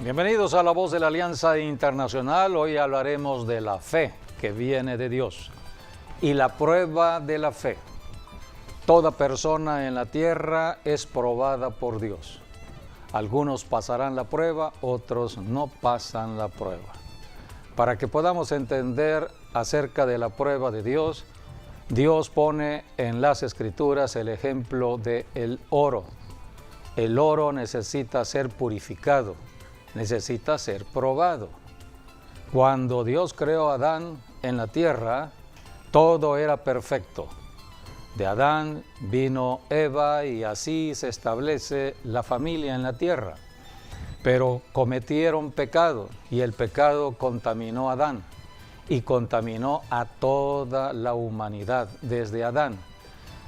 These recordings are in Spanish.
Bienvenidos a La Voz de la Alianza Internacional. Hoy hablaremos de la fe que viene de Dios y la prueba de la fe. Toda persona en la tierra es probada por Dios. Algunos pasarán la prueba, otros no pasan la prueba. Para que podamos entender acerca de la prueba de Dios, Dios pone en las Escrituras el ejemplo del oro. El oro necesita ser purificado, necesita ser probado. Cuando Dios creó a Adán en la tierra, todo era perfecto. De Adán vino Eva y así se establece la familia en la tierra. Pero cometieron pecado y el pecado contaminó a Adán y contaminó a toda la humanidad desde Adán.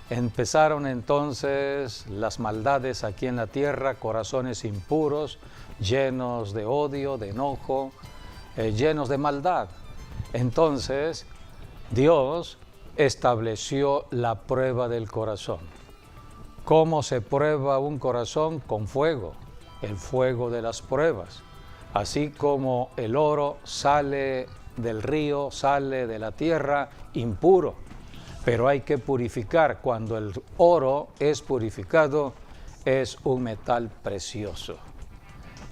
Empezaron entonces las maldades aquí en la tierra, corazones impuros, llenos de odio, de enojo, llenos de maldad. Entonces Dios estableció la prueba del corazón. ¿Cómo se prueba un corazón? Con fuego, el fuego de las pruebas. Así como el oro sale del río, sale de la tierra impuro, pero hay que purificar. Cuando el oro es purificado, es un metal precioso.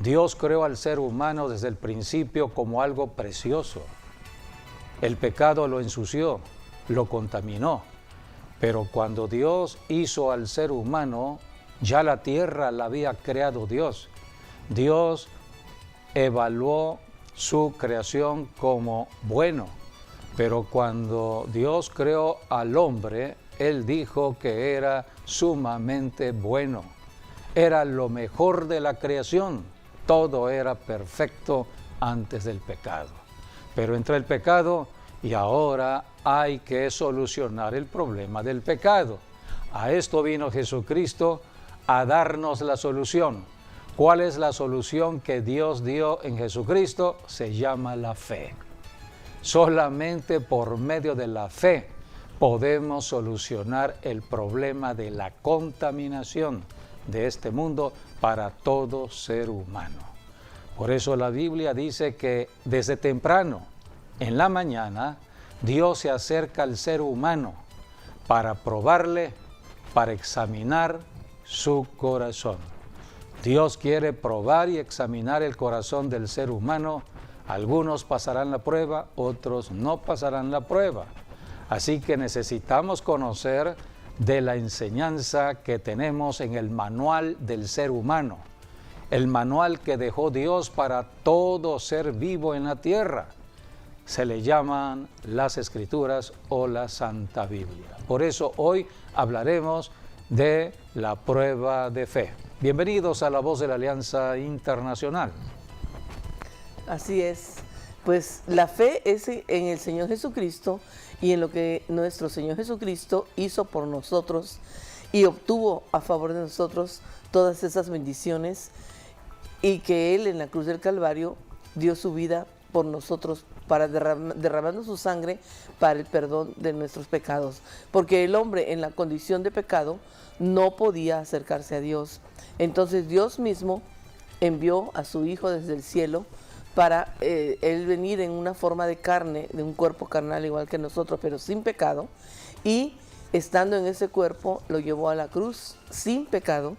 Dios creó al ser humano desde el principio como algo precioso. El pecado lo ensució, lo contaminó, pero cuando Dios hizo al ser humano, ya la tierra la había creado Dios. Dios evaluó su creación como bueno, pero cuando Dios creó al hombre, Él dijo que era sumamente bueno. Era lo mejor de la creación, todo era perfecto antes del pecado. Pero entró el pecado y ahora hay que solucionar el problema del pecado. A esto vino Jesucristo a darnos la solución. ¿Cuál es la solución que Dios dio en Jesucristo? Se llama la fe. Solamente por medio de la fe podemos solucionar el problema de la contaminación de este mundo para todo ser humano. Por eso la Biblia dice que desde temprano, en la mañana, Dios se acerca al ser humano para probarle, para examinar su corazón. Dios quiere probar y examinar el corazón del ser humano. Algunos pasarán la prueba, otros no pasarán la prueba. Así que necesitamos conocer de la enseñanza que tenemos en el manual del ser humano, el manual que dejó Dios para todo ser vivo en la tierra. Se le llaman las Escrituras o la Santa Biblia. Por eso hoy hablaremos de la prueba de fe. Bienvenidos a La Voz de la Alianza Internacional. Así es, pues la fe es en el Señor Jesucristo y en lo que nuestro Señor Jesucristo hizo por nosotros y obtuvo a favor de nosotros todas esas bendiciones, y que Él en la cruz del Calvario dio su vida por nosotros, para derramando su sangre para el perdón de nuestros pecados, porque el hombre en la condición de pecado no podía acercarse a Dios. Entonces Dios mismo envió a su Hijo desde el cielo para Él venir en una forma de carne, de un cuerpo carnal igual que nosotros, pero sin pecado, y estando en ese cuerpo lo llevó a la cruz sin pecado,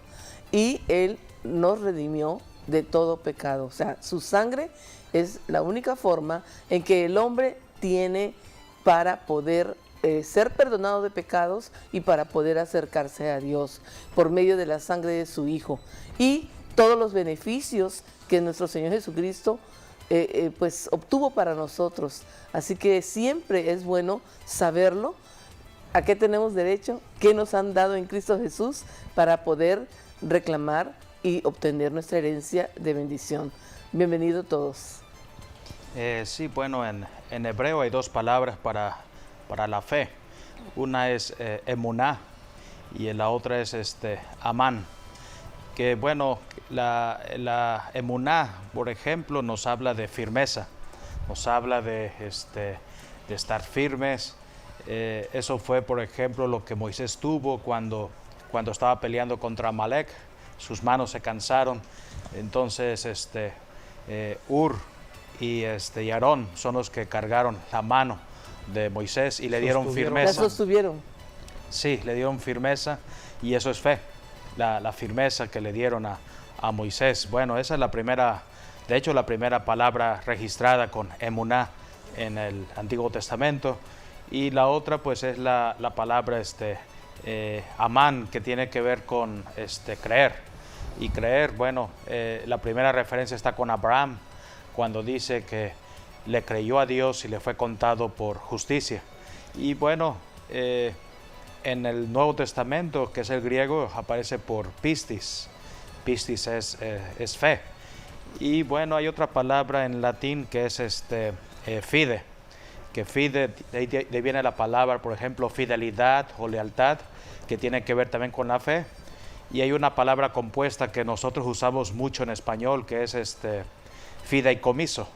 y Él nos redimió de todo pecado. O sea, su sangre es la única forma en que el hombre tiene para poder ser perdonado de pecados y para poder acercarse a Dios por medio de la sangre de su Hijo y todos los beneficios que nuestro Señor Jesucristo pues obtuvo para nosotros. Así que siempre es bueno saberlo, a qué tenemos derecho, qué nos han dado en Cristo Jesús para poder reclamar y obtener nuestra herencia de bendición. Bienvenidos todos. Sí, bueno, en hebreo hay dos palabras para la fe. Una es emuná y la otra es amán. Que bueno, la emuná, por ejemplo, nos habla de firmeza, nos habla de estar firmes. Eso fue, por ejemplo, lo que Moisés tuvo cuando estaba peleando contra Amalek. Sus manos se cansaron, entonces Ur y Aarón son los que cargaron la mano de Moisés y le dieron La firmeza. sostuvieron. Sí, le dieron firmeza y eso es fe, la firmeza que le dieron a Moisés. Bueno, esa es la primera, de hecho la primera palabra registrada con emuná en el Antiguo Testamento, y la otra pues es la palabra amán, que tiene que ver con creer. Y creer, bueno, la primera referencia está con Abraham, cuando dice que le creyó a Dios y le fue contado por justicia. Y bueno, en el Nuevo Testamento, que es el griego, aparece por pistis. Pistis es fe. Y bueno, hay otra palabra en latín que es fide, que fide, de ahí viene la palabra, por ejemplo, fidelidad o lealtad, que tiene que ver también con la fe. Y hay una palabra compuesta que nosotros usamos mucho en español, que es fideicomiso,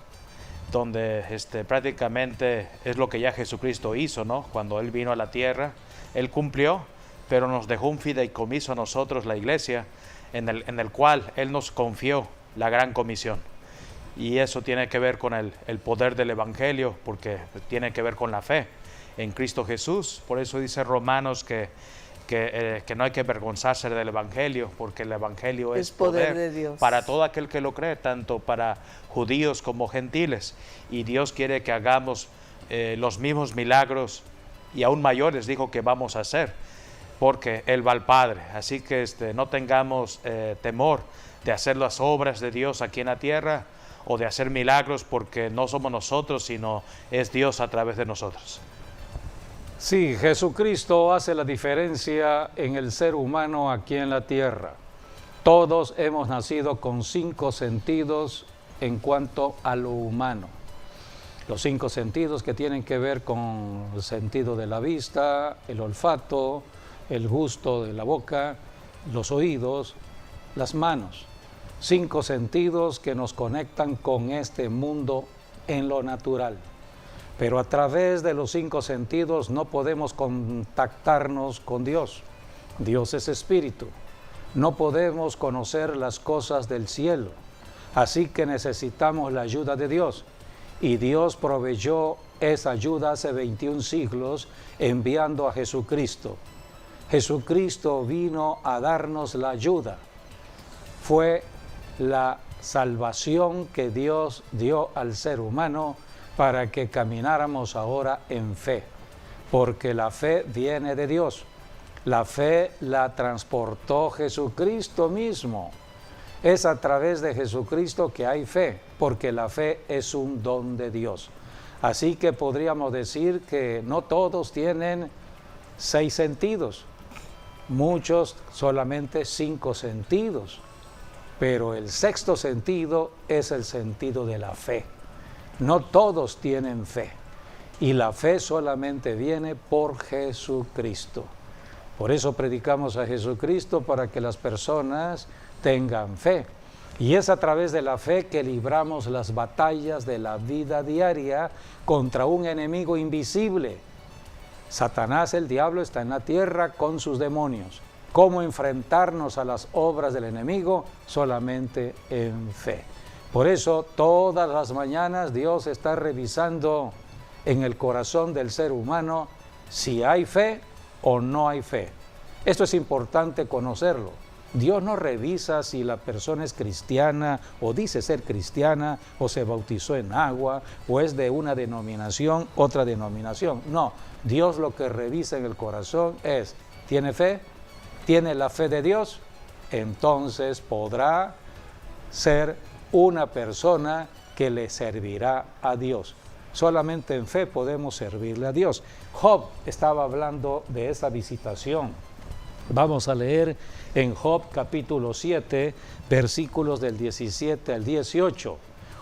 donde prácticamente es lo que ya Jesucristo hizo, ¿no? Cuando Él vino a la tierra, Él cumplió, pero nos dejó un fideicomiso a nosotros, la iglesia, en el cual Él nos confió la gran comisión. Y eso tiene que ver con el poder del Evangelio, porque tiene que ver con la fe en Cristo Jesús. Por eso dice Romanos que no hay que avergonzarse del Evangelio, porque el Evangelio es poder de Dios para todo aquel que lo cree, tanto para judíos como gentiles. Y Dios quiere que hagamos los mismos milagros y aún mayores, dijo que vamos a hacer, porque Él va al Padre. Así que no tengamos temor de hacer las obras de Dios aquí en la tierra, o de hacer milagros, porque no somos nosotros, sino es Dios a través de nosotros. Sí, Jesucristo hace la diferencia en el ser humano aquí en la tierra. Todos hemos nacido con 5 sentidos en cuanto a lo humano. Los 5 sentidos que tienen que ver con el sentido de la vista, el olfato, el gusto de la boca, los oídos, las manos. 5 sentidos que nos conectan con este mundo en lo natural. Pero a través de los 5 sentidos no podemos contactarnos con Dios. Dios es espíritu. No podemos conocer las cosas del cielo. Así que necesitamos la ayuda de Dios. Y Dios proveyó esa ayuda hace 21 siglos enviando a Jesucristo. Jesucristo vino a darnos la ayuda. Fue la salvación que Dios dio al ser humano para que camináramos ahora en fe, porque la fe viene de Dios. La fe la transportó Jesucristo mismo. Es a través de Jesucristo que hay fe, porque la fe es un don de Dios. Así que podríamos decir que no todos tienen 6 sentidos, muchos solamente 5 sentidos. Pero el 6º sentido es el sentido de la fe. No todos tienen fe. Y la fe solamente viene por Jesucristo. Por eso predicamos a Jesucristo, para que las personas tengan fe. Y es a través de la fe que libramos las batallas de la vida diaria contra un enemigo invisible. Satanás, el diablo, está en la tierra con sus demonios. ¿Cómo enfrentarnos a las obras del enemigo? Solamente en fe. Por eso todas las mañanas Dios está revisando en el corazón del ser humano si hay fe o no hay fe. Esto es importante conocerlo. Dios no revisa si la persona es cristiana o dice ser cristiana, o se bautizó en agua, o es de una denominación, otra denominación. No, Dios lo que revisa en el corazón es, ¿tiene fe? ¿Tiene la fe de Dios? Entonces podrá ser una persona que le servirá a Dios. Solamente en fe podemos servirle a Dios. Job estaba hablando de esa visitación. Vamos a leer en Job capítulo 7, versículos del 17 al 18.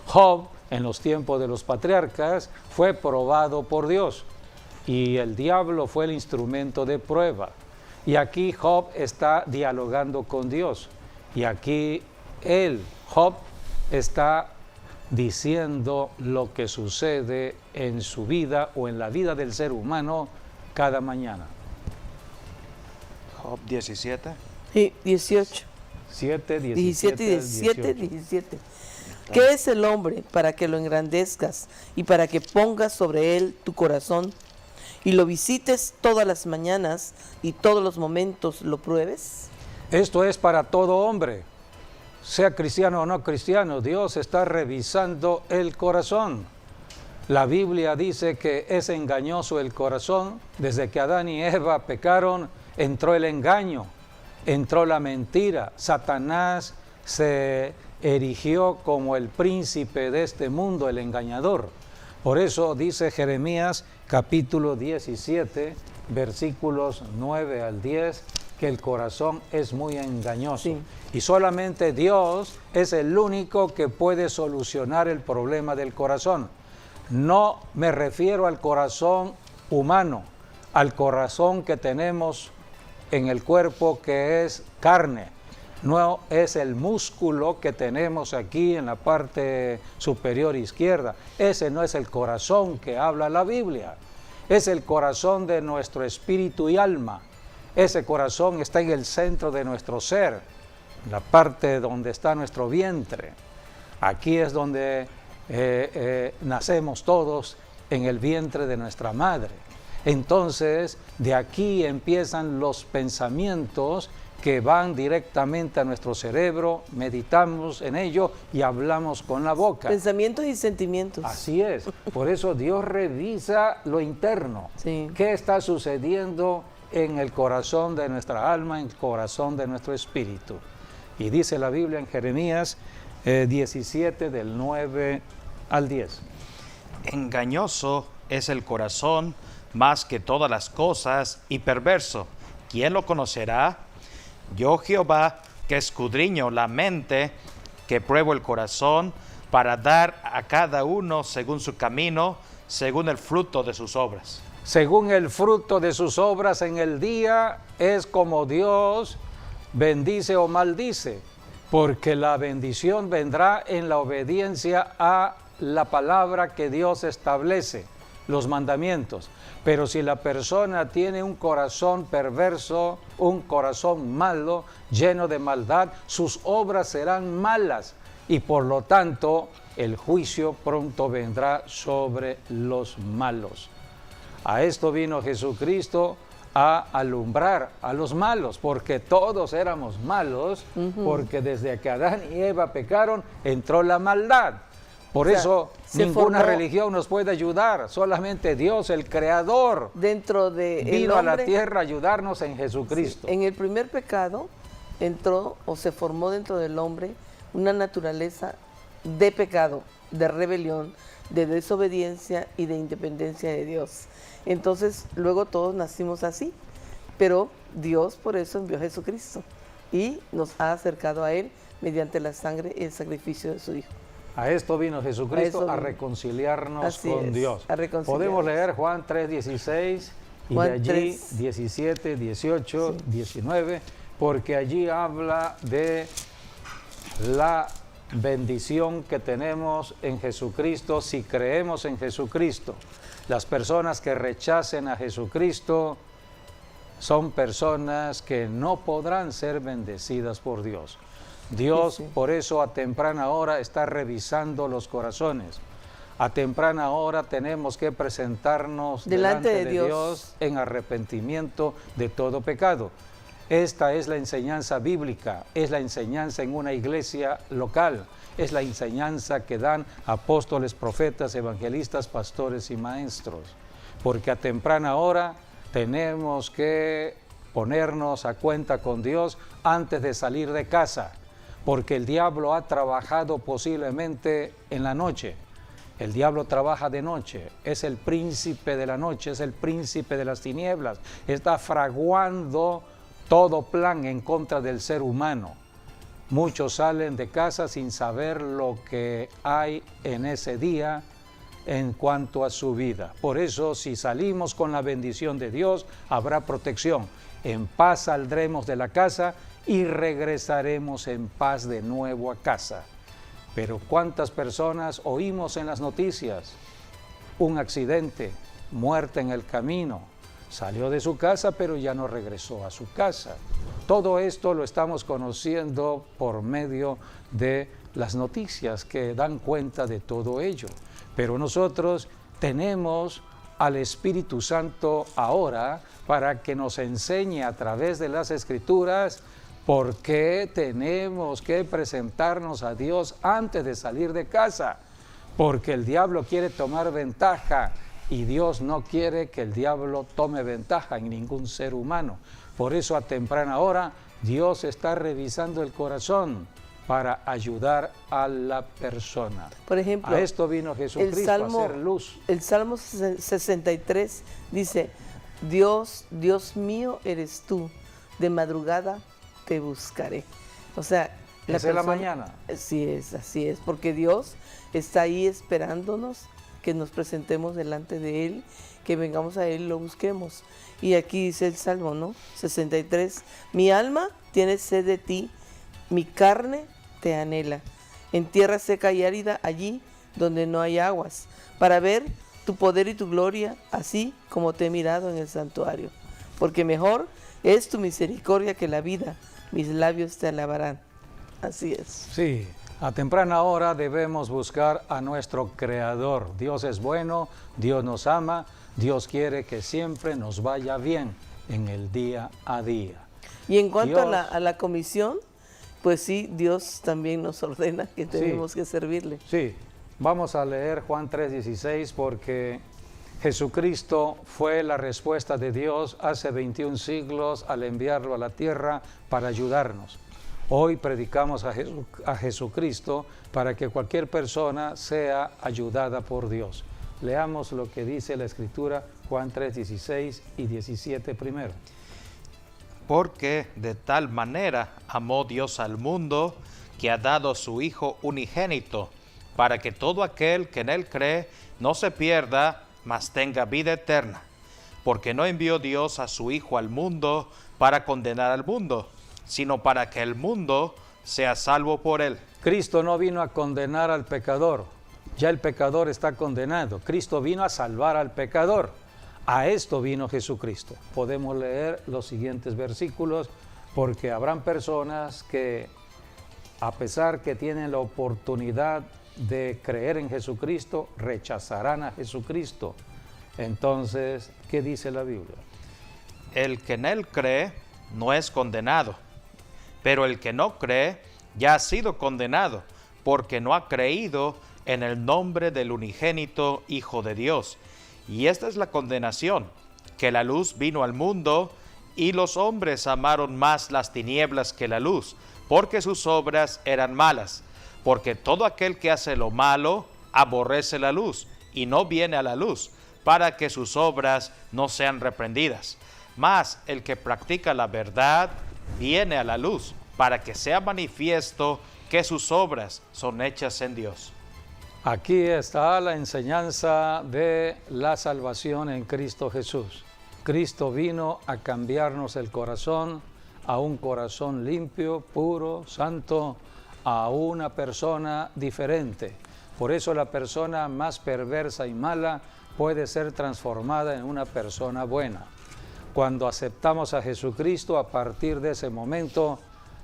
Job, en los tiempos de los patriarcas, fue probado por Dios, y el diablo fue el instrumento de prueba. Y aquí Job está dialogando con Dios. Y aquí Job, está diciendo lo que sucede en su vida o en la vida del ser humano cada mañana. Job 17. Sí, 18. 7, 17 y 17, 17. ¿Qué es el hombre para que lo engrandezcas y para que pongas sobre él tu corazón y lo visites todas las mañanas y todos los momentos lo pruebes? Esto es para todo hombre, sea cristiano o no cristiano. Dios está revisando el corazón. La Biblia dice que es engañoso el corazón. Desde que Adán y Eva pecaron, entró el engaño, entró la mentira. Satanás se erigió como el príncipe de este mundo, el engañador. Por eso dice Jeremías capítulo 17, versículos 9 al 10, que el corazón es muy engañoso. Sí. Y solamente Dios es el único que puede solucionar el problema del corazón. No me refiero al corazón humano, al corazón que tenemos en el cuerpo, que es carne. No es el músculo que tenemos aquí en la parte superior izquierda. Ese no es el corazón que habla la Biblia. Es el corazón de nuestro espíritu y alma. Ese corazón está en el centro de nuestro ser, en la parte donde está nuestro vientre. Aquí es donde nacemos todos, en el vientre de nuestra madre. Entonces, de aquí empiezan los pensamientos que van directamente a nuestro cerebro, meditamos en ello y hablamos con la boca. Pensamientos y sentimientos. Así es. Por eso Dios revisa lo interno. Sí. ¿Qué está sucediendo en el corazón de nuestra alma, en el corazón de nuestro espíritu? Y dice la Biblia en Jeremías 17, del 9 al 10. Engañoso es el corazón más que todas las cosas y perverso. ¿Quién lo conocerá? Yo, Jehová, que escudriño la mente, que pruebo el corazón, para dar a cada uno según su camino, según el fruto de sus obras. Según el fruto de sus obras en el día, es como Dios bendice o maldice, porque la bendición vendrá en la obediencia a la palabra que Dios establece, los mandamientos. Pero si la persona tiene un corazón perverso, un corazón malo, lleno de maldad, sus obras serán malas y por lo tanto el juicio pronto vendrá sobre los malos. A esto vino Jesucristo, a alumbrar a los malos, porque todos éramos malos, porque desde que Adán y Eva pecaron, entró la maldad. Por eso ninguna religión nos puede ayudar, solamente Dios, el Creador, dentro de vino el hombre, a la tierra a ayudarnos en Jesucristo. Sí, en el primer pecado entró o se formó dentro del hombre una naturaleza de pecado, de rebelión, de desobediencia y de independencia de Dios. Entonces, luego todos nacimos así, pero Dios por eso envió a Jesucristo y nos ha acercado a Él mediante la sangre y el sacrificio de su Hijo. A esto vino Jesucristo, a reconciliarnos con Dios. Podemos leer Juan 3:16 y de allí 17, 18, 19, porque allí habla de la bendición que tenemos en Jesucristo si creemos en Jesucristo. Las personas que rechacen a Jesucristo son personas que no podrán ser bendecidas por Dios. Dios, por eso a temprana hora está revisando los corazones. A temprana hora tenemos que presentarnos delante de Dios en arrepentimiento de todo pecado. Esta es la enseñanza bíblica, es la enseñanza en una iglesia local, es la enseñanza que dan apóstoles, profetas, evangelistas, pastores y maestros. Porque a temprana hora tenemos que ponernos a cuenta con Dios antes de salir de casa, porque el diablo ha trabajado posiblemente en la noche. El diablo trabaja de noche, es el príncipe de la noche, es el príncipe de las tinieblas, está fraguando todo plan en contra del ser humano. Muchos salen de casa sin saber lo que hay en ese día en cuanto a su vida. Por eso, si salimos con la bendición de Dios, habrá protección. En paz saldremos de la casa y regresaremos en paz de nuevo a casa. Pero ¿cuántas personas oímos en las noticias? Un accidente, muerte en el camino, Salió de su casa, pero ya no regresó a su casa. Todo esto lo estamos conociendo por medio de las noticias que dan cuenta de todo ello. Pero nosotros tenemos al Espíritu Santo ahora para que nos enseñe a través de las Escrituras por qué tenemos que presentarnos a Dios antes de salir de casa. Porque el diablo quiere tomar ventaja y Dios no quiere que el diablo tome ventaja en ningún ser humano. Por eso a temprana hora Dios está revisando el corazón para ayudar a la persona. Por ejemplo, a esto vino Jesucristo, a hacer luz. El Salmo 63 dice, Dios, Dios mío eres tú, de madrugada te buscaré. O sea, ¿Es en la mañana? Sí es, así es, porque Dios está ahí esperándonos que nos presentemos delante de Él, que vengamos a Él y lo busquemos. Y aquí dice el Salmo, ¿no? 63, mi alma tiene sed de ti, mi carne te anhela, en tierra seca y árida, allí donde no hay aguas, para ver tu poder y tu gloria, así como te he mirado en el santuario. Porque mejor es tu misericordia que la vida, mis labios te alabarán. Así es. Sí, a temprana hora debemos buscar a nuestro Creador. Dios es bueno, Dios nos ama, Dios quiere que siempre nos vaya bien en el día a día. Y en cuanto a la comisión, pues sí, Dios también nos ordena que tenemos que servirle. Sí, vamos a leer Juan 3:16 porque Jesucristo fue la respuesta de Dios hace 21 siglos al enviarlo a la tierra para ayudarnos. Hoy predicamos a Jesucristo para que cualquier persona sea ayudada por Dios. Leamos lo que dice la Escritura, Juan 3:16 y 17 primero. Porque de tal manera amó Dios al mundo, que ha dado a su Hijo unigénito, para que todo aquel que en Él cree no se pierda, mas tenga vida eterna. Porque no envió Dios a su Hijo al mundo para condenar al mundo, sino para que el mundo sea salvo por Él. Cristo no vino a condenar al pecador, ya el pecador está condenado. Cristo vino a salvar al pecador. A esto vino Jesucristo. Podemos leer los siguientes versículos porque habrán personas que, a pesar que tienen la oportunidad de creer en Jesucristo, rechazarán a Jesucristo. Entonces, ¿qué dice la Biblia? El que en Él cree no es condenado, pero el que no cree ya ha sido condenado, porque no ha creído en el nombre del unigénito Hijo de Dios. Y esta es la condenación, que la luz vino al mundo, y los hombres amaron más las tinieblas que la luz, porque sus obras eran malas. Porque todo aquel que hace lo malo aborrece la luz, y no viene a la luz, para que sus obras no sean reprendidas. Mas el que practica la verdad viene a la luz, para que sea manifiesto que sus obras son hechas en Dios. Aquí está la enseñanza de la salvación en Cristo Jesús. Cristo vino a cambiarnos el corazón a un corazón limpio, puro, santo, a una persona diferente. Por eso la persona más perversa y mala puede ser transformada en una persona buena. Cuando aceptamos a Jesucristo, a partir de ese momento,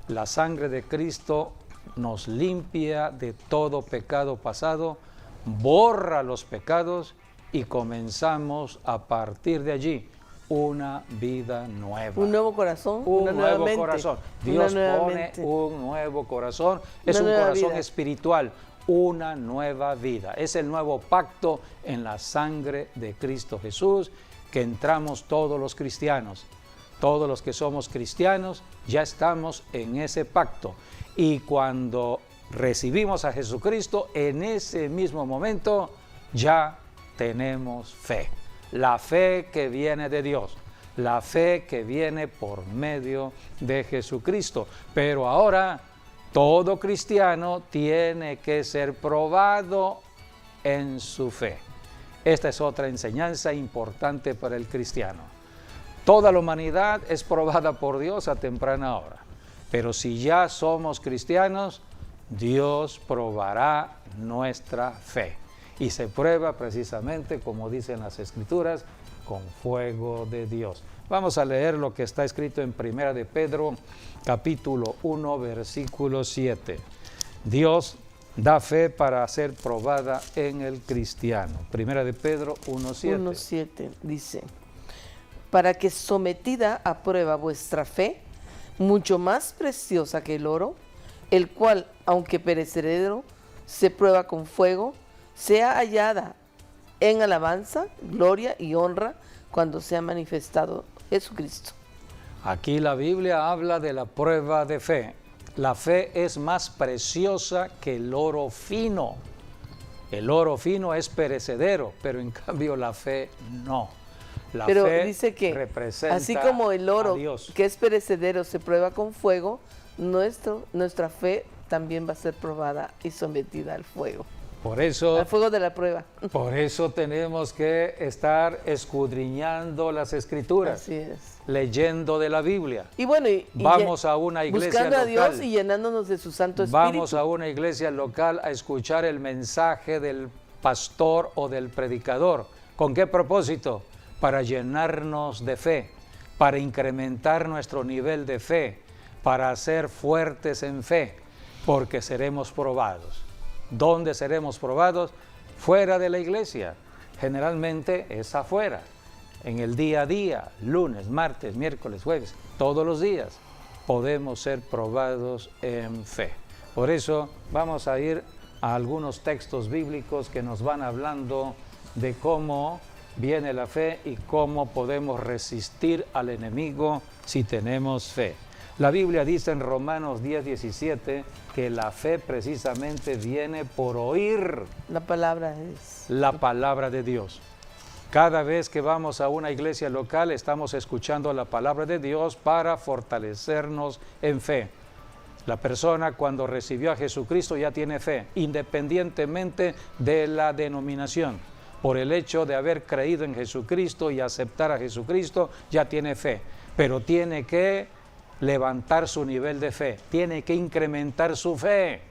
la sangre de Cristo nos limpia de todo pecado pasado, borra los pecados y comenzamos a partir de allí una vida nueva. Un nuevo corazón, un nuevo corazón. Dios pone un nuevo corazón, es un corazón espiritual, una nueva vida. Es el nuevo pacto en la sangre de Cristo Jesús que entramos todos los cristianos. Todos los que somos cristianos ya estamos en ese pacto. Y cuando recibimos a Jesucristo, en ese mismo momento ya tenemos fe. La fe que viene de Dios, la fe que viene por medio de Jesucristo. Pero ahora todo cristiano tiene que ser probado en su fe. Esta es otra enseñanza importante para el cristiano. Toda la humanidad es probada por Dios a temprana hora. Pero si ya somos cristianos, Dios probará nuestra fe. Y se prueba precisamente, como dicen las Escrituras, con fuego de Dios. Vamos a leer lo que está escrito en Primera de Pedro, capítulo 1, versículo 7. Dios da fe para ser probada en el cristiano. Primera de Pedro 1:7. 1:7 dice, para que sometida a prueba vuestra fe, mucho más preciosa que el oro, el cual, aunque perecedero, se prueba con fuego, sea hallada en alabanza, gloria y honra cuando sea manifestado Jesucristo. Aquí la Biblia habla de la prueba de fe. La fe es más preciosa que el oro fino. El oro fino es perecedero, pero en cambio la fe no. La Pero fe dice que representa así como el a oro Dios. que es perecedero se prueba con fuego, nuestra fe también va a ser probada y sometida al fuego Por fuego de la prueba. eso tenemos que estar escudriñando las Escrituras, Así es. leyendo de la Biblia. Y bueno, Vamos a una iglesia buscando a Dios local. y llenándonos de su Santo Espíritu. Vamos a una iglesia local a escuchar el mensaje del pastor o del predicador. ¿Con qué propósito? Para llenarnos de fe, para incrementar nuestro nivel de fe, para ser fuertes en fe, porque seremos probados. ¿Dónde seremos probados? Fuera de la iglesia. Generalmente es afuera, en el día a día, lunes, martes, miércoles, jueves, todos los días podemos ser probados en fe. Por eso vamos a ir a algunos textos bíblicos que nos van hablando de cómo viene la fe y cómo podemos resistir al enemigo si tenemos fe. La Biblia dice en Romanos 10:17 que la fe precisamente viene por oír La palabra es. la palabra de Dios. Cada vez que vamos a una iglesia local estamos escuchando la palabra de Dios para fortalecernos en fe. La persona cuando recibió a Jesucristo ya tiene fe, independientemente de la denominación. Por el hecho de haber creído en Jesucristo y aceptar a Jesucristo, ya tiene fe. Pero tiene que levantar su nivel de fe, tiene que incrementar su fe,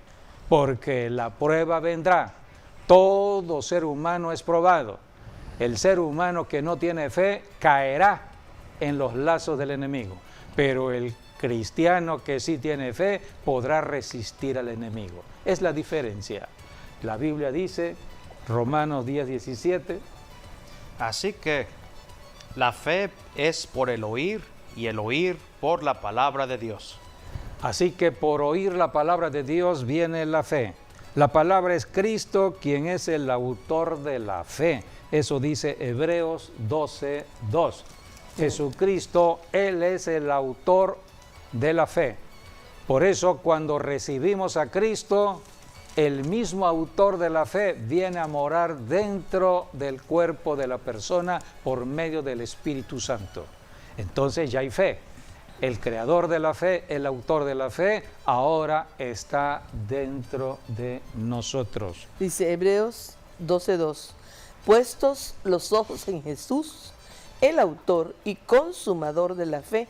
porque la prueba vendrá. Todo ser humano es probado. El ser humano que no tiene fe caerá en los lazos del enemigo, pero el cristiano que sí tiene fe podrá resistir al enemigo. Es la diferencia. La Biblia dice, Romanos 10:17, Así que la fe es por el oír y el oír por la palabra de Dios. así que por oír la palabra de Dios viene la fe. La palabra es Cristo, quien es el autor de la fe. Eso dice Hebreos 12:2. Jesucristo, Él es el autor de la fe. Por eso cuando recibimos a Cristo, el mismo autor de la fe viene a morar dentro del cuerpo de la persona por medio del Espíritu Santo. Entonces ya hay fe. El creador de la fe, el autor de la fe, ahora está dentro de nosotros. Dice Hebreos 12:2, puestos los ojos en Jesús, el autor y consumador de la fe,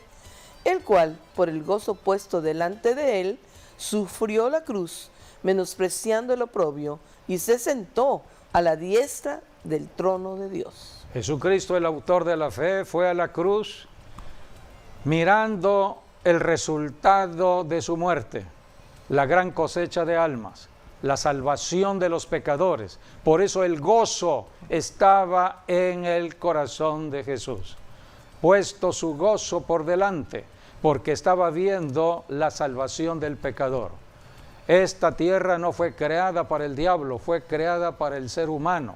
el cual, por el gozo puesto delante de él, sufrió la cruz, menospreciando el oprobio, y se sentó a la diestra del trono de Dios. Jesucristo, el autor de la fe, fue a la cruz mirando el resultado de su muerte, la gran cosecha de almas, la salvación de los pecadores. Por eso el gozo estaba en el corazón de Jesús, puesto su gozo por delante, porque estaba viendo la salvación del pecador. Esta tierra no fue creada para el diablo, fue creada para el ser humano,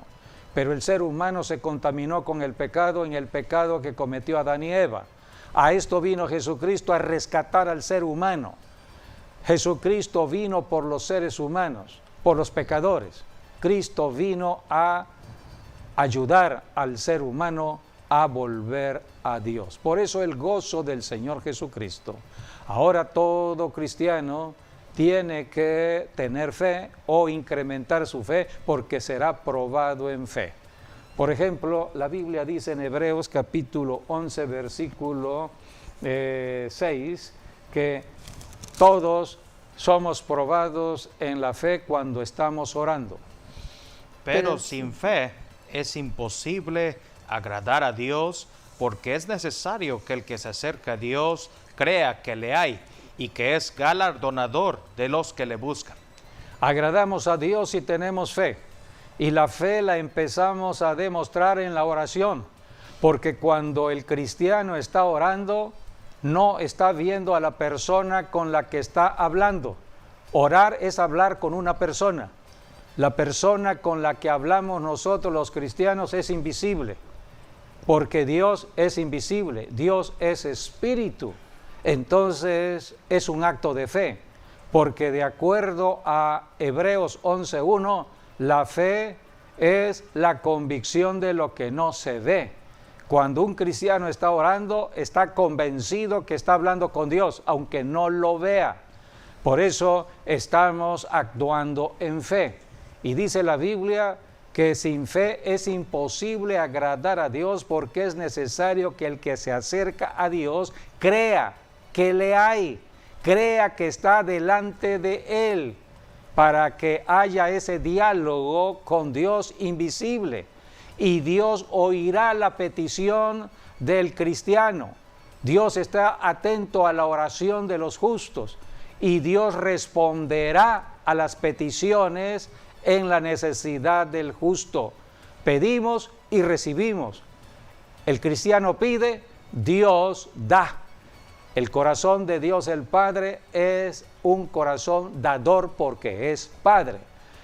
pero el ser humano se contaminó con el pecado en el pecado que cometió Adán y Eva. A esto vino Jesucristo, a rescatar al ser humano. Jesucristo vino por los seres humanos, por los pecadores. Cristo vino a ayudar al ser humano a volver a Dios. Por eso el gozo del Señor Jesucristo. Ahora todo cristiano tiene que tener fe o incrementar su fe porque será probado en fe. Por ejemplo, la Biblia dice en Hebreos capítulo 11, versículo 6, que todos somos probados en la fe cuando estamos orando. Pero sin fe es imposible agradar a Dios, porque es necesario que el que se acerca a Dios crea que le hay y que es galardonador de los que le buscan. Agradamos a Dios si tenemos fe, y la fe la empezamos a demostrar en la oración, porque cuando el cristiano está orando, no está viendo a la persona con la que está hablando. Orar es hablar con una persona. La persona con la que hablamos nosotros los cristianos es invisible, porque Dios es invisible, Dios es espíritu. Entonces es un acto de fe, porque de acuerdo a Hebreos 11:1, la fe es la convicción de lo que no se ve. Cuando un cristiano está orando, está convencido que está hablando con Dios, aunque no lo vea. Por eso estamos actuando en fe. Y dice la Biblia que sin fe es imposible agradar a Dios, porque es necesario que el que se acerca a Dios crea que le hay, crea que está delante de Él, para que haya ese diálogo con Dios invisible. Y Dios oirá la petición del cristiano. Dios está atento a la oración de los justos, y Dios responderá a las peticiones en la necesidad del justo. Pedimos y recibimos. El cristiano pide, Dios da. El corazón de Dios el Padre es un corazón dador, porque es Padre.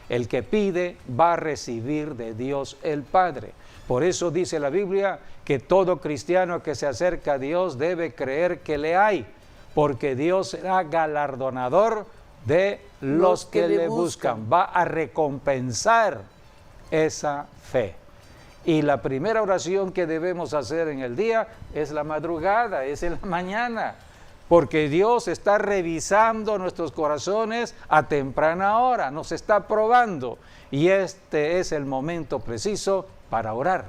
El que pide va a recibir de Dios el Padre. Por eso dice la Biblia que todo cristiano que se acerca a Dios debe creer que le hay, porque Dios será galardonador de los que le buscan. Va a recompensar esa fe. Y la primera oración que debemos hacer en el día es la madrugada, es en la mañana, porque Dios está revisando nuestros corazones a temprana hora, nos está probando, y este es el momento preciso para orar,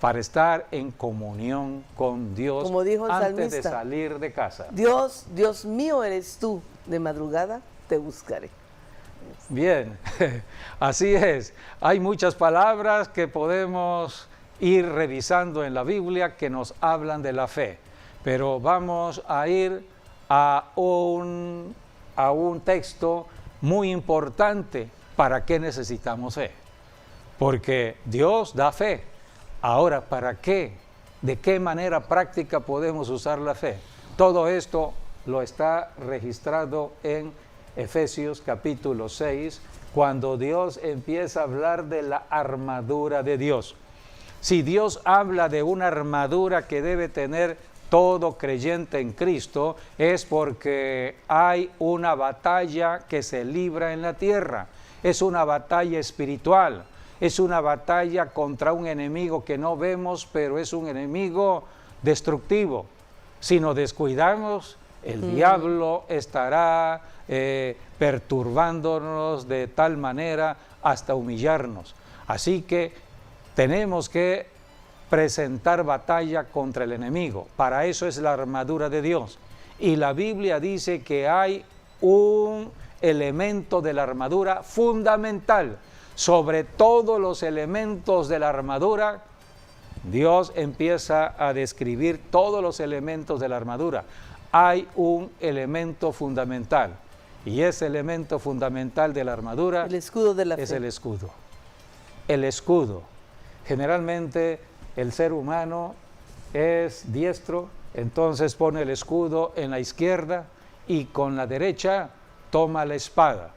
para estar en comunión con Dios. Como dijo el antes de salmista, salir de casa. Dios, Dios mío eres tú, de madrugada te buscaré. Bien, así es. Hay muchas palabras que podemos ir revisando en la Biblia que nos hablan de la fe, pero vamos a ir a un texto muy importante. ¿Para qué necesitamos fe? Porque Dios da fe. Ahora, ¿para qué? ¿De qué manera práctica podemos usar la fe? Todo esto lo está registrado en Efesios capítulo 6, cuando Dios empieza a hablar de la armadura de Dios. Si Dios habla de una armadura que debe tener todo creyente en Cristo, es porque hay una batalla que se libra en la tierra. Es una batalla espiritual, es una batalla contra un enemigo que no vemos, pero es un enemigo destructivo. Si nos descuidamos, el diablo estará perturbándonos de tal manera hasta humillarnos. Así que tenemos que presentar batalla contra el enemigo. Para eso es la armadura de Dios. Y la Biblia dice que hay un elemento de la armadura fundamental. Sobre todos los elementos de la armadura, Dios empieza a describir todos los elementos de la armadura. Hay un elemento fundamental, y ese elemento fundamental de la armadura, el escudo de la es fe. el escudo. El escudo. Generalmente el ser humano es diestro, entonces pone el escudo en la izquierda y con la derecha toma la espada.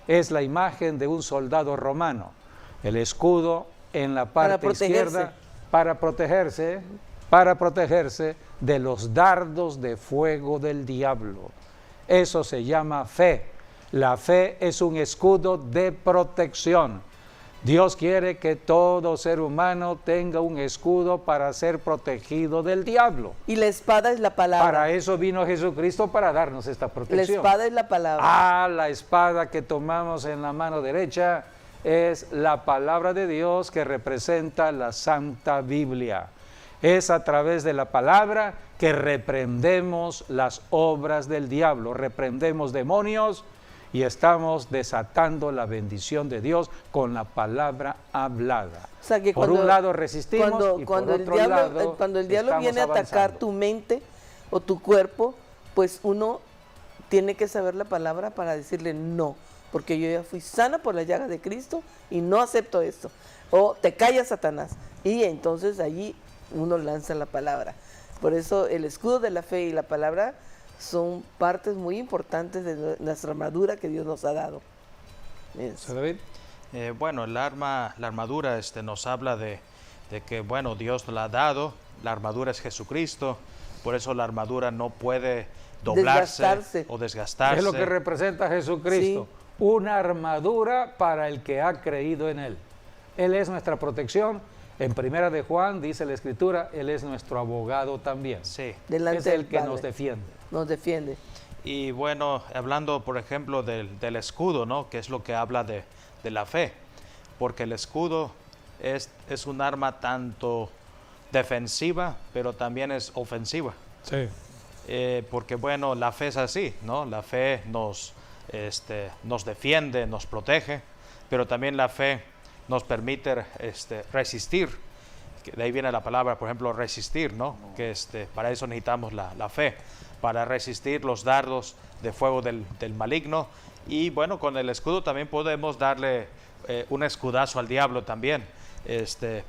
Es la imagen de un soldado romano. El escudo en la parte izquierda para protegerse de los dardos de fuego del diablo. Eso se llama fe. La fe es un escudo de protección. Dios quiere que todo ser humano tenga un escudo para ser protegido del diablo. Y la espada es la palabra. Para eso vino Jesucristo, para darnos esta protección. La espada es la palabra. La espada que tomamos en la mano derecha es la palabra de Dios, que representa la Santa Biblia. Es a través de la palabra que reprendemos las obras del diablo, reprendemos demonios y estamos desatando la bendición de Dios con la palabra hablada. O sea que por un lado resistimos y por otro lado cuando el diablo estamos viene a atacar avanzando. tu mente o tu cuerpo, pues uno tiene que saber la palabra para decirle no, porque yo ya fui sana por la llaga de Cristo y no acepto esto. O te callas, Satanás. Y entonces allí uno lanza la palabra. Por eso el escudo de la fe y la palabra son partes muy importantes de nuestra armadura que Dios nos ha dado. ¿Sí, David? Bueno, la armadura nos habla de que, bueno, Dios la ha dado, la armadura es Jesucristo, por eso la armadura no puede doblarse Desgastarse. o desgastarse. Es lo que representa Jesucristo, una armadura para el que ha creído en Él. Él es nuestra protección. En Primera de Juan dice la Escritura, Él es nuestro abogado también. Sí. Delante Es el del que Padre. nos defiende. Nos defiende. Y bueno, hablando por ejemplo del escudo, ¿no? Que es lo que habla de la fe, porque el escudo es un arma tanto defensiva, pero también es ofensiva. Sí. Porque bueno, la fe es así, ¿no? La fe nos defiende, nos protege, pero también la fe nos permite resistir. De ahí viene la palabra, por ejemplo, resistir, ¿no? Que para eso necesitamos la fe, para resistir los dardos de fuego del maligno. Y bueno, con el escudo también podemos darle un escudazo al diablo también.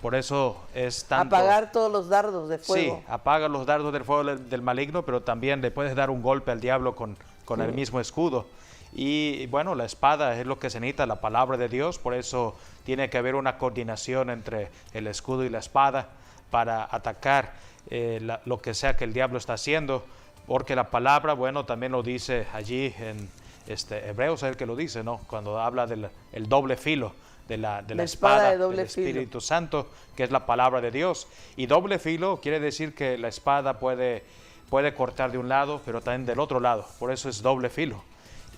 Por eso es tanto... Apagar todos los dardos de fuego. Sí, apaga los dardos del fuego del maligno, pero también le puedes dar un golpe al diablo con el mismo escudo. Y bueno, la espada es lo que se necesita, la palabra de Dios, por eso tiene que haber una coordinación entre el escudo y la espada para atacar lo que sea que el diablo está haciendo, porque la palabra, bueno, también lo dice allí en Hebreos, es el que lo dice, ¿no? Cuando habla del el doble filo de la espada de doble del Espíritu Santo, que es la palabra de Dios. Y doble filo quiere decir que la espada puede cortar de un lado, pero también del otro lado, por eso es doble filo.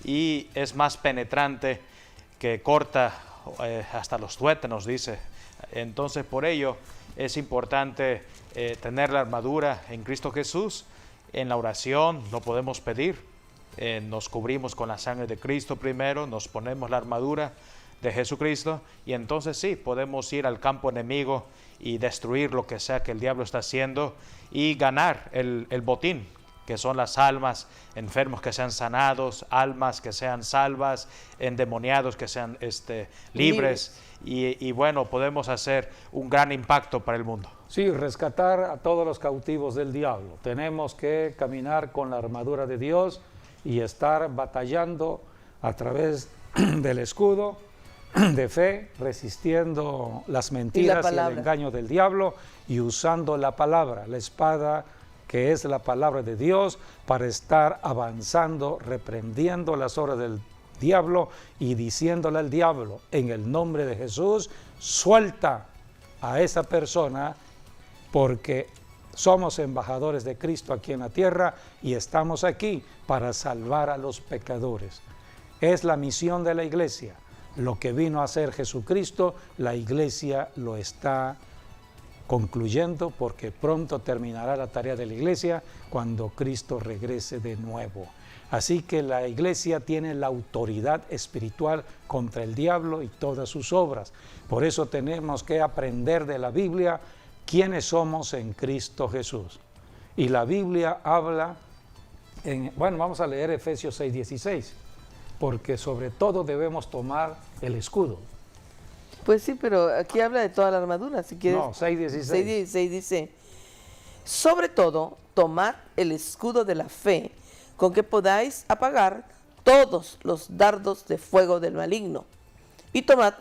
Y es más penetrante, que corta hasta los tuétanos, dice. Entonces, por ello es importante tener la armadura en Cristo Jesús. En la oración lo podemos pedir. Nos cubrimos con la sangre de Cristo primero, nos ponemos la armadura de Jesucristo y entonces sí, podemos ir al campo enemigo y destruir lo que sea que el diablo está haciendo y ganar el botín, que son las almas, enfermos que sean sanados, almas que sean salvas, endemoniados que sean libres. Y bueno, podemos hacer un gran impacto para el mundo. Sí, rescatar a todos los cautivos del diablo. Tenemos que caminar con la armadura de Dios y estar batallando a través del escudo de fe, resistiendo las mentiras y el engaño del diablo y usando la palabra, la espada que es la palabra de Dios, para estar avanzando, reprendiendo las obras del diablo y diciéndole al diablo, en el nombre de Jesús, suelta a esa persona, porque somos embajadores de Cristo aquí en la tierra y estamos aquí para salvar a los pecadores. Es la misión de la iglesia. Lo que vino a hacer Jesucristo, la iglesia lo está concluyendo, porque pronto terminará la tarea de la iglesia cuando Cristo regrese de nuevo. Así que la iglesia tiene la autoridad espiritual contra el diablo y todas sus obras. Por eso tenemos que aprender de la Biblia quiénes somos en Cristo Jesús. Y la Biblia habla, bueno, vamos a leer Efesios 6:16, porque sobre todo debemos tomar el escudo. Pues sí, pero aquí habla de toda la armadura, si quieres. No, 6:16. 6:16 dice, sobre todo, tomad el escudo de la fe, con que podáis apagar todos los dardos de fuego del maligno. Y tomad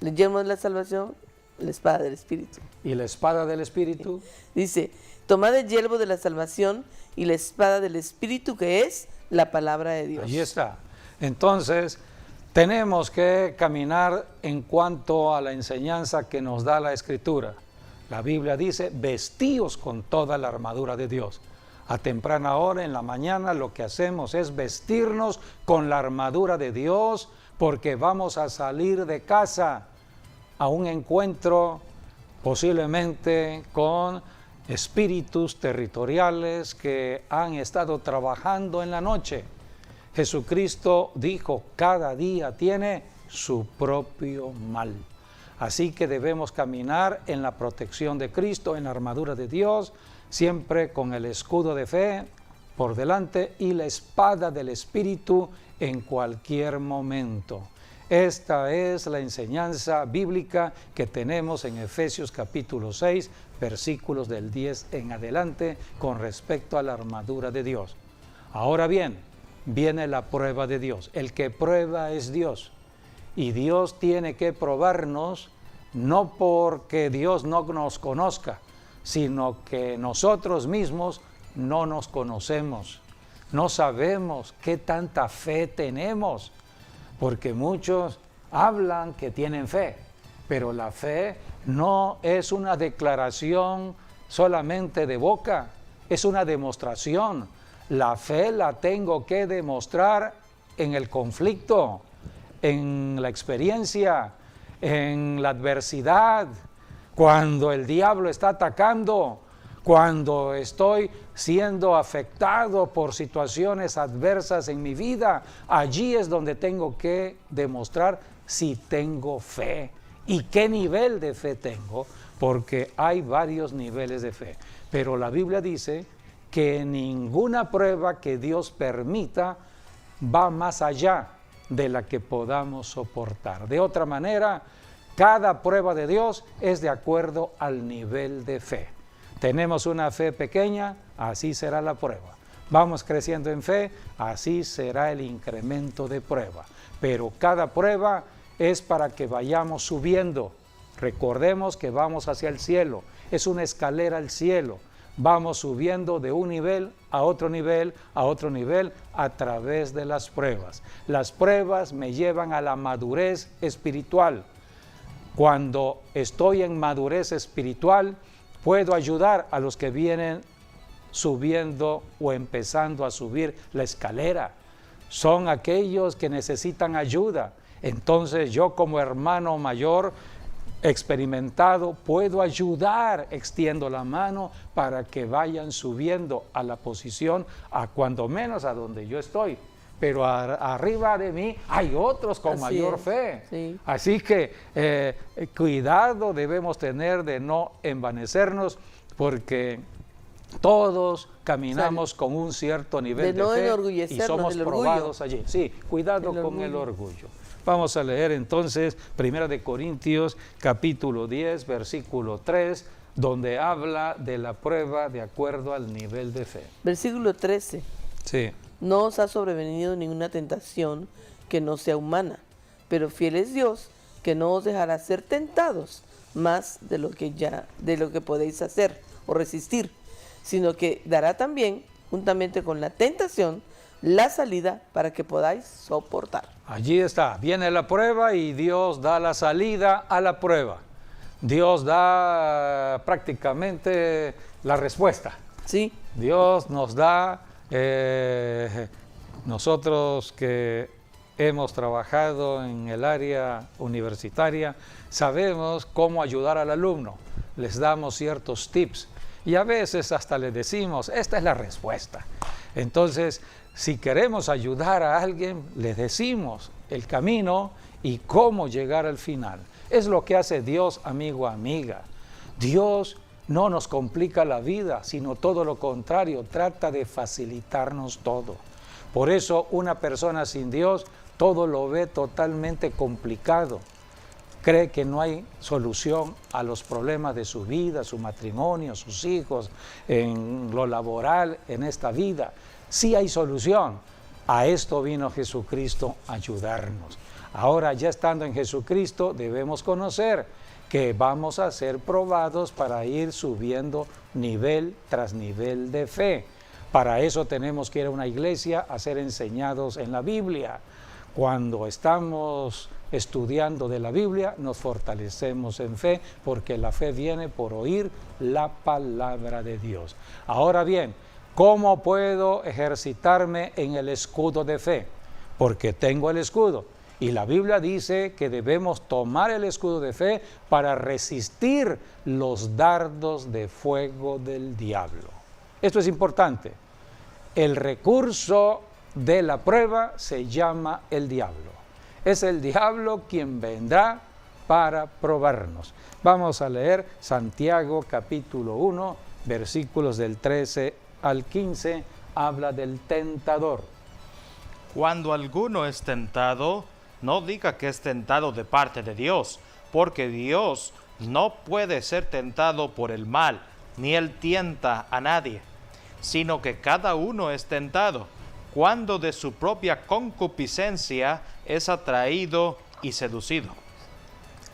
el yelmo de la salvación, la espada del Espíritu. ¿Y la espada del Espíritu? Dice, tomad el yelmo de la salvación y la espada del Espíritu, que es la palabra de Dios. Allí está. Entonces, tenemos que caminar en cuanto a la enseñanza que nos da la Escritura. La Biblia dice, vestíos con toda la armadura de Dios. A temprana hora, en la mañana, lo que hacemos es vestirnos con la armadura de Dios, porque vamos a salir de casa a un encuentro posiblemente con espíritus territoriales que han estado trabajando en la noche. Jesucristo dijo, cada día tiene su propio mal. Así que debemos caminar en la protección de Cristo, en la armadura de Dios, siempre con el escudo de fe por delante y la espada del Espíritu en cualquier momento. Esta es la enseñanza bíblica que tenemos en Efesios capítulo 6, versículos del 10 en adelante con respecto a la armadura de Dios. Ahora bien, viene la prueba de Dios. El que prueba es Dios. Y Dios tiene que probarnos no porque Dios no nos conozca, sino que nosotros mismos no nos conocemos. No sabemos qué tanta fe tenemos, porque muchos hablan que tienen fe, pero la fe no es una declaración solamente de boca, es una demostración. La fe la tengo que demostrar en el conflicto, en la experiencia, en la adversidad, cuando el diablo está atacando, cuando estoy siendo afectado por situaciones adversas en mi vida. Allí es donde tengo que demostrar si tengo fe y qué nivel de fe tengo, porque hay varios niveles de fe. Pero la Biblia dice que ninguna prueba que Dios permita va más allá de la que podamos soportar. De otra manera, cada prueba de Dios es de acuerdo al nivel de fe. Tenemos una fe pequeña, así será la prueba. Vamos creciendo en fe, así será el incremento de prueba. Pero cada prueba es para que vayamos subiendo. Recordemos que vamos hacia el cielo, es una escalera al cielo. Vamos subiendo de un nivel a otro nivel, a otro nivel, a través de las pruebas. Las pruebas me llevan a la madurez espiritual. Cuando estoy en madurez espiritual, puedo ayudar a los que vienen subiendo o empezando a subir la escalera. Son aquellos que necesitan ayuda. Entonces yo, como hermano mayor experimentado, puedo ayudar, extiendo la mano para que vayan subiendo a la posición, a cuando menos a donde yo estoy. Pero arriba de mí hay otros con mayor fe. Sí. Así que cuidado debemos tener de no envanecernos, porque todos caminamos con un cierto nivel de fe y somos probados allí. Sí, cuidado con el orgullo. Vamos a leer entonces 1 Corintios capítulo 10, versículo 3, donde habla de la prueba de acuerdo al nivel de fe. Versículo 13. Sí. No os ha sobrevenido ninguna tentación que no sea humana, pero fiel es Dios, que no os dejará ser tentados más de lo que podéis hacer o resistir, sino que dará también, juntamente con la tentación, la salida para que podáis soportar. Allí está, viene la prueba y Dios da la salida a la prueba. Dios da prácticamente la respuesta. Sí. Dios nos da, nosotros que hemos trabajado en el área universitaria, sabemos cómo ayudar al alumno. Les damos ciertos tips y a veces hasta le decimos, esta es la respuesta. Entonces, si queremos ayudar a alguien, le decimos el camino y cómo llegar al final. Es lo que hace Dios, amigo, amiga. Dios no nos complica la vida, sino todo lo contrario, trata de facilitarnos todo. Por eso una persona sin Dios todo lo ve totalmente complicado. Cree que no hay solución a los problemas de su vida, su matrimonio, sus hijos, en lo laboral, en esta vida. Sí hay solución. A esto vino Jesucristo a ayudarnos. Ahora, ya estando en Jesucristo, debemos conocer que vamos a ser probados para ir subiendo nivel tras nivel de fe. Para eso tenemos que ir a una iglesia a ser enseñados en la Biblia. Cuando estamos estudiando de la Biblia, nos fortalecemos en fe, porque la fe viene por oír la palabra de Dios. Ahora bien, ¿cómo puedo ejercitarme en el escudo de fe? Porque tengo el escudo. Y la Biblia dice que debemos tomar el escudo de fe para resistir los dardos de fuego del diablo. Esto es importante. El recurso de la prueba se llama el diablo. Es el diablo quien vendrá para probarnos. Vamos a leer Santiago capítulo 1, versículos del 13 al 15, habla del tentador. Cuando alguno es tentado, no diga que es tentado de parte de Dios, porque Dios no puede ser tentado por el mal, ni él tienta a nadie, sino que cada uno es tentado cuando de su propia concupiscencia es atraído y seducido.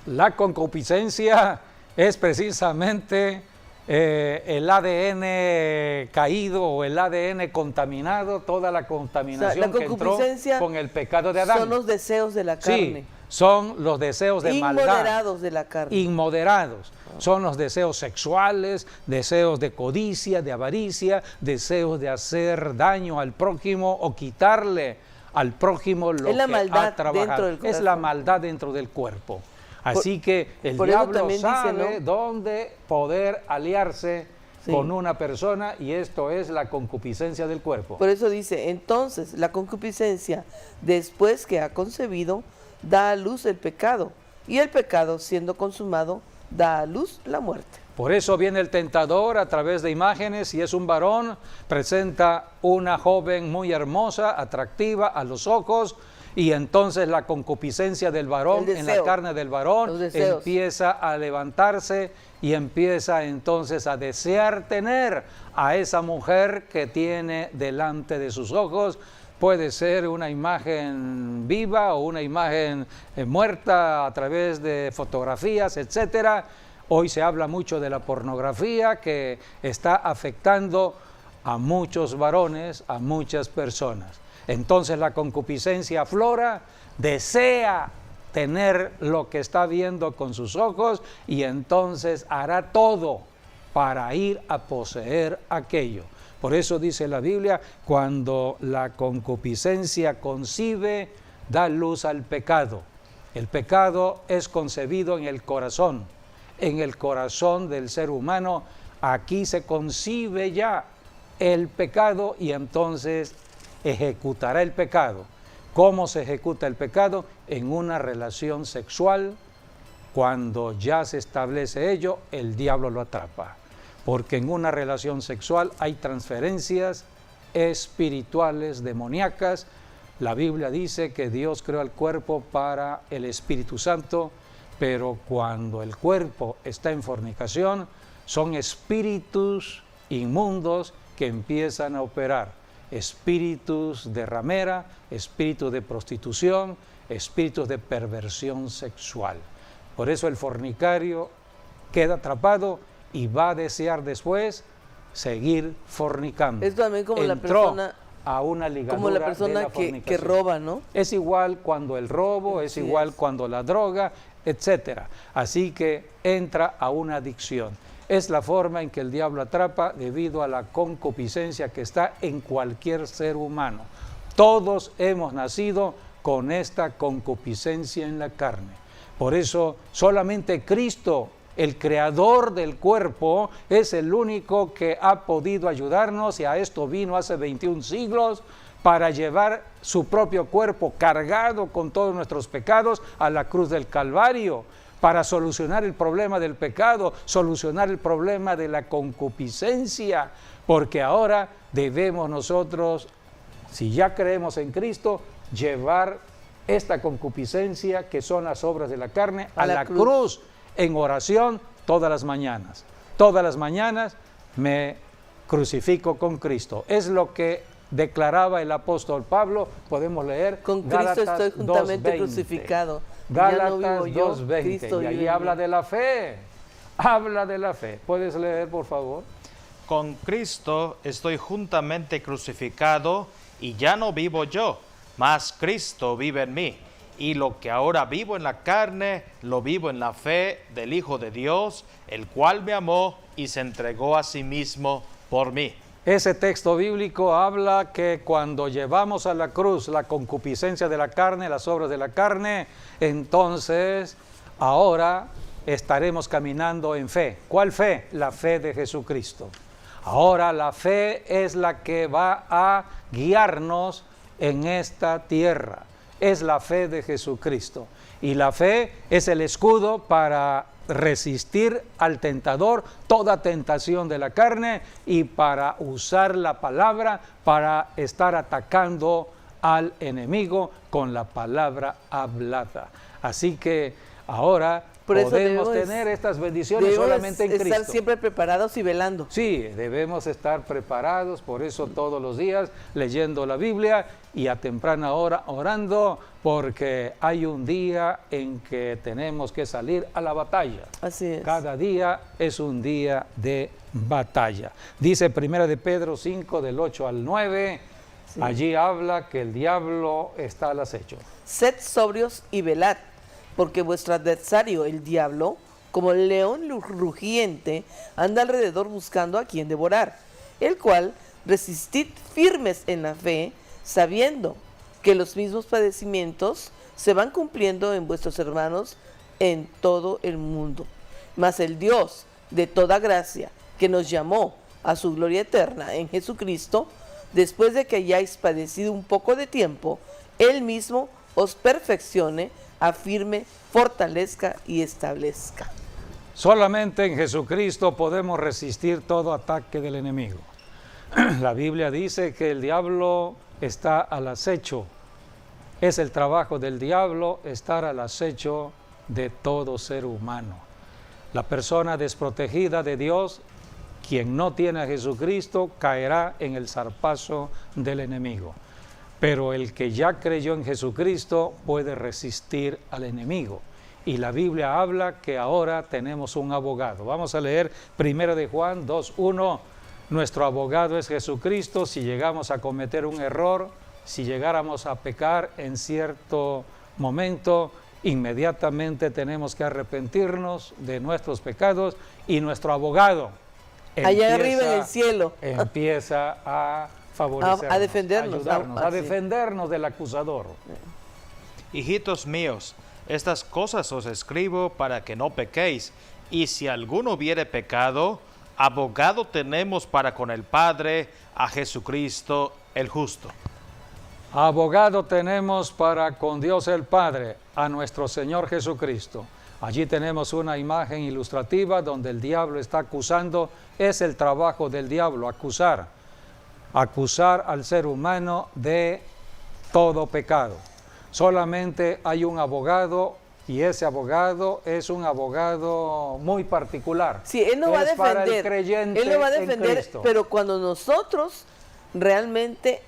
La concupiscencia es precisamente el ADN caído o el ADN contaminado, toda la contaminación que entró con el pecado de Adán. Son los deseos de la carne. Sí, son los deseos de maldad. Inmoderados de la carne. Inmoderados. Son los deseos sexuales, deseos de codicia, de avaricia, deseos de hacer daño al prójimo o quitarle al prójimo lo que ha trabajado. Es la maldad dentro del cuerpo. Así que el diablo sabe dónde poder aliarse con una persona, y esto es la concupiscencia del cuerpo. Por eso dice, entonces la concupiscencia, después que ha concebido, da a luz el pecado, y el pecado, siendo consumado, da a luz la muerte. Por eso viene el tentador a través de imágenes. Si es un varón, presenta una joven muy hermosa, atractiva a los ojos, y entonces la concupiscencia del varón en la carne del varón empieza a levantarse y empieza entonces a desear tener a esa mujer que tiene delante de sus ojos. Puede ser una imagen viva o una imagen muerta a través de fotografías, etcétera. Hoy se habla mucho de la pornografía que está afectando a muchos varones, a muchas personas. Entonces la concupiscencia aflora, desea tener lo que está viendo con sus ojos y entonces hará todo para ir a poseer aquello. Por eso dice la Biblia, cuando la concupiscencia concibe, da luz al pecado. El pecado es concebido en el corazón del ser humano. Aquí se concibe ya el pecado y entonces ejecutará el pecado. ¿Cómo se ejecuta el pecado? En una relación sexual. Cuando ya se establece ello, el diablo lo atrapa. Porque en una relación sexual hay transferencias espirituales, demoníacas. La Biblia dice que Dios creó el cuerpo para el Espíritu Santo, pero cuando el cuerpo está en fornicación, son espíritus inmundos que empiezan a operar. Espíritus de ramera, espíritus de prostitución, espíritus de perversión sexual. Por eso el fornicario queda atrapado y va a desear después seguir fornicando. Es también como Entró la persona, a una ligadura como la persona de la fornicación. que roba, ¿no? Es igual cuando el robo, es igual cuando la droga, etcétera. Así que entra a una adicción. Es la forma en que el diablo atrapa debido a la concupiscencia que está en cualquier ser humano. Todos hemos nacido con esta concupiscencia en la carne. Por eso solamente Cristo, el creador del cuerpo, es el único que ha podido ayudarnos, y a esto vino hace 21 siglos para llevar su propio cuerpo cargado con todos nuestros pecados a la cruz del Calvario, para solucionar el problema del pecado, solucionar el problema de la concupiscencia, porque ahora debemos nosotros, si ya creemos en Cristo, llevar esta concupiscencia, que son las obras de la carne, a la cruz en oración todas las mañanas. Todas las mañanas me crucifico con Cristo. Es lo que declaraba el apóstol Pablo. Podemos leer con Cristo Gálatas estoy juntamente 2:20. Crucificado. Gálatas no 2:20, y ahí habla de la fe, habla de la fe. ¿Puedes leer, por favor? Con Cristo estoy juntamente crucificado, y ya no vivo yo, mas Cristo vive en mí. Y lo que ahora vivo en la carne, lo vivo en la fe del Hijo de Dios, el cual me amó y se entregó a sí mismo por mí. Ese texto bíblico habla que cuando llevamos a la cruz la concupiscencia de la carne, las obras de la carne, entonces ahora estaremos caminando en fe. ¿Cuál fe? La fe de Jesucristo. Ahora la fe es la que va a guiarnos en esta tierra. Es la fe de Jesucristo. Y la fe es el escudo para resistir al tentador, toda tentación de la carne, y para usar la palabra para estar atacando al enemigo con la palabra hablada. Así que ahora podemos tener estas bendiciones solamente en Cristo. Estar siempre preparados y velando. Sí, debemos estar preparados, por eso todos los días leyendo la Biblia y a temprana hora orando, porque hay un día en que tenemos que salir a la batalla. Así es. Cada día es un día de batalla. Dice 1 de Pedro 5, del 8 al 9, sí. Allí habla que el diablo está al acecho. Sed sobrios y velad, porque vuestro adversario, el diablo, como el león rugiente, anda alrededor buscando a quien devorar, el cual resistid firmes en la fe, sabiendo que los mismos padecimientos se van cumpliendo en vuestros hermanos en todo el mundo. Mas el Dios de toda gracia, que nos llamó a su gloria eterna en Jesucristo, después de que hayáis padecido un poco de tiempo, Él mismo os perfeccione, afirme, fortalezca y establezca. Solamente en Jesucristo podemos resistir todo ataque del enemigo. La Biblia dice que el diablo está al acecho. Es el trabajo del diablo estar al acecho de todo ser humano. La persona desprotegida de Dios, quien no tiene a Jesucristo, caerá en el zarpazo del enemigo. Pero el que ya creyó en Jesucristo puede resistir al enemigo. Y la Biblia habla que ahora tenemos un abogado. Vamos a leer 1 de Juan 2:1. Nuestro abogado es Jesucristo. Si llegamos a cometer un error, si llegáramos a pecar en cierto momento, inmediatamente tenemos que arrepentirnos de nuestros pecados y nuestro abogado allá arriba en el cielo empieza a favorecernos, a defendernos, ayudarnos, a defendernos del acusador. Hijitos míos, estas cosas os escribo para que no pequéis, y si alguno hubiere pecado, abogado tenemos para con el Padre, a Jesucristo el justo. Abogado tenemos para con Dios el Padre, a nuestro Señor Jesucristo. Allí tenemos una imagen ilustrativa donde el diablo está acusando. Es el trabajo del diablo, acusar al ser humano de todo pecado. Solamente hay un abogado, y ese abogado es un abogado muy particular. Sí, él no va a defender, para el creyente, él lo va a defender, en pero cuando nosotros realmente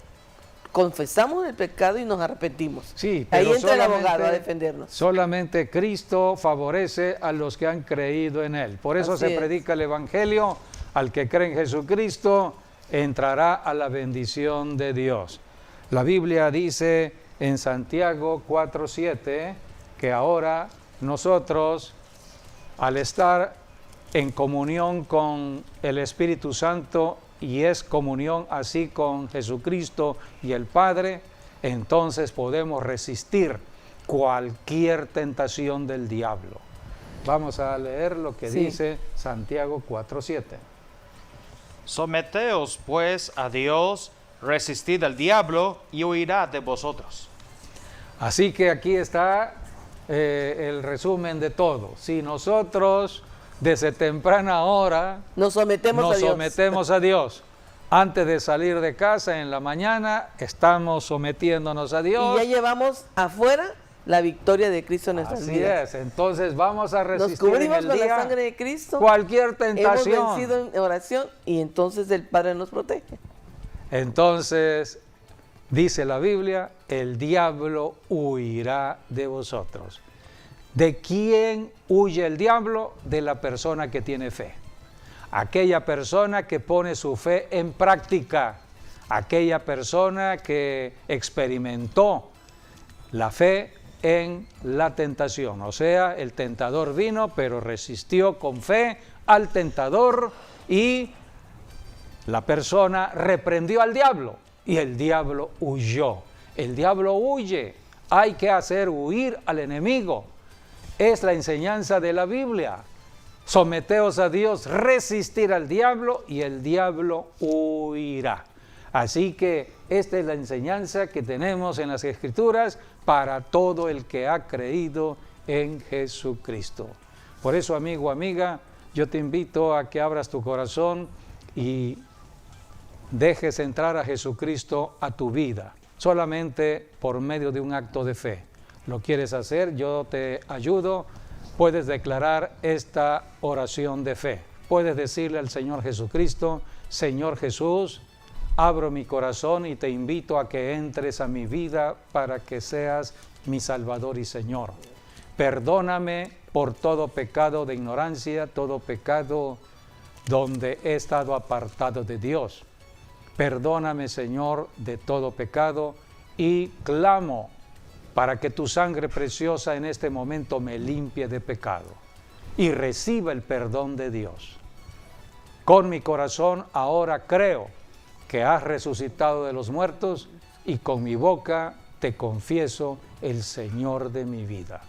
confesamos el pecado y nos arrepentimos, sí, ahí entra el abogado a defendernos. Solamente Cristo favorece a los que han creído en Él. Por eso se predica el Evangelio. Al que cree en Jesucristo entrará a la bendición de Dios. La Biblia dice en Santiago 4:7 que ahora nosotros, al estar en comunión con el Espíritu Santo, y es comunión así con Jesucristo y el Padre, entonces podemos resistir cualquier tentación del diablo. Vamos a leer lo que dice Santiago 4:7. Someteos pues a Dios, resistid al diablo y huirá de vosotros. Así que aquí está el resumen de todo. Si nosotros desde temprana hora nos sometemos a Dios. Antes de salir de casa en la mañana, estamos sometiéndonos a Dios. Y ya llevamos afuera la victoria de Cristo en nuestras vidas. Así es, entonces vamos a resistir. Nos cubrimos en el con día la sangre de Cristo. Cualquier tentación. Hemos vencido en oración y entonces el Padre nos protege. Entonces, dice la Biblia, el diablo huirá de vosotros. ¿De quién huye el diablo? De la persona que tiene fe. Aquella persona que pone su fe en práctica. Aquella persona que experimentó la fe en la tentación. O sea, el tentador vino, pero resistió con fe al tentador y la persona reprendió al diablo y el diablo huyó. El diablo huye. Hay que hacer huir al enemigo. Es la enseñanza de la Biblia. Someteos a Dios, resistir al diablo y el diablo huirá. Así que esta es la enseñanza que tenemos en las Escrituras para todo el que ha creído en Jesucristo. Por eso, amigo, amiga, yo te invito a que abras tu corazón y dejes entrar a Jesucristo a tu vida, solamente por medio de un acto de fe. ¿Lo quieres hacer? Yo te ayudo. Puedes declarar esta oración de fe. Puedes decirle al Señor Jesucristo: Señor Jesús, abro mi corazón y te invito a que entres a mi vida para que seas mi Salvador y Señor. Perdóname por todo pecado de ignorancia, todo pecado donde he estado apartado de Dios. Perdóname, Señor, de todo pecado, y clamo para que tu sangre preciosa en este momento me limpie de pecado y reciba el perdón de Dios. Con mi corazón ahora creo que has resucitado de los muertos, y con mi boca te confieso el Señor de mi vida.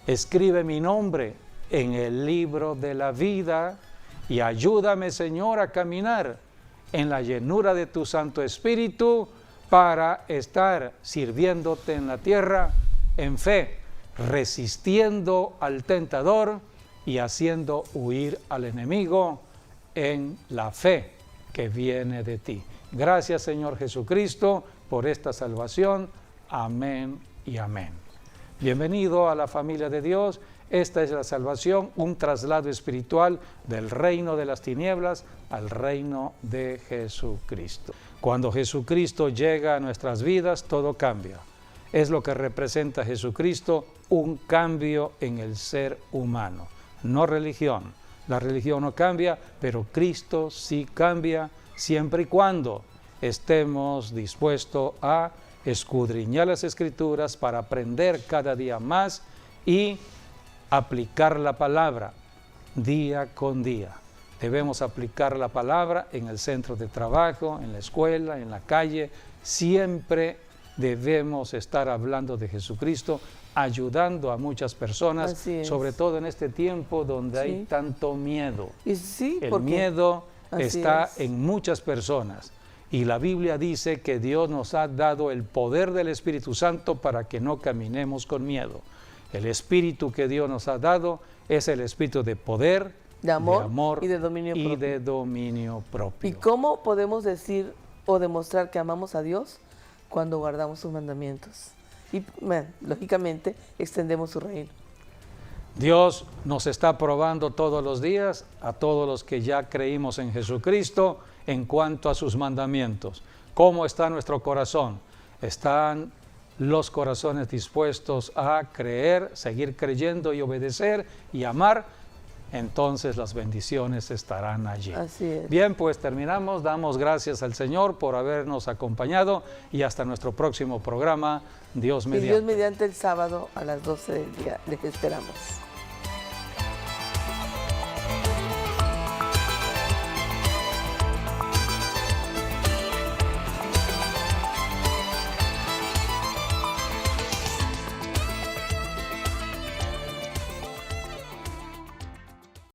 Escribe mi nombre en el libro de la vida y ayúdame, Señor, a caminar en la llenura de tu Santo Espíritu para estar sirviéndote en la tierra en fe, resistiendo al tentador y haciendo huir al enemigo en la fe que viene de ti. Gracias, Señor Jesucristo, por esta salvación. Amén y amén. Bienvenido a la familia de Dios. Esta es la salvación, un traslado espiritual del reino de las tinieblas al reino de Jesucristo. Cuando Jesucristo llega a nuestras vidas, todo cambia. Es lo que representa Jesucristo, un cambio en el ser humano, no religión. La religión no cambia, pero Cristo sí cambia, siempre y cuando estemos dispuestos a escudriñar las Escrituras para aprender cada día más y aplicar la palabra día con día. Debemos aplicar la palabra en el centro de trabajo, en la escuela, en la calle. Siempre debemos estar hablando de Jesucristo, ayudando a muchas personas, sobre todo en este tiempo donde hay tanto miedo. Y sí, el miedo está en muchas personas. Y la Biblia dice que Dios nos ha dado el poder del Espíritu Santo para que no caminemos con miedo. El Espíritu que Dios nos ha dado es el Espíritu de poder, de amor y de dominio propio. ¿Y cómo podemos decir o demostrar que amamos a Dios? Cuando guardamos sus mandamientos. Y lógicamente extendemos su reino. Dios nos está probando todos los días a todos los que ya creímos en Jesucristo en cuanto a sus mandamientos. ¿Cómo está nuestro corazón? ¿Están los corazones dispuestos a creer, seguir creyendo y obedecer y amar? Entonces las bendiciones estarán allí. Así es. Bien, pues terminamos. Damos gracias al Señor por habernos acompañado y hasta nuestro próximo programa, Dios mediante. Y Dios mediante, el sábado a las 12 del día. Les esperamos.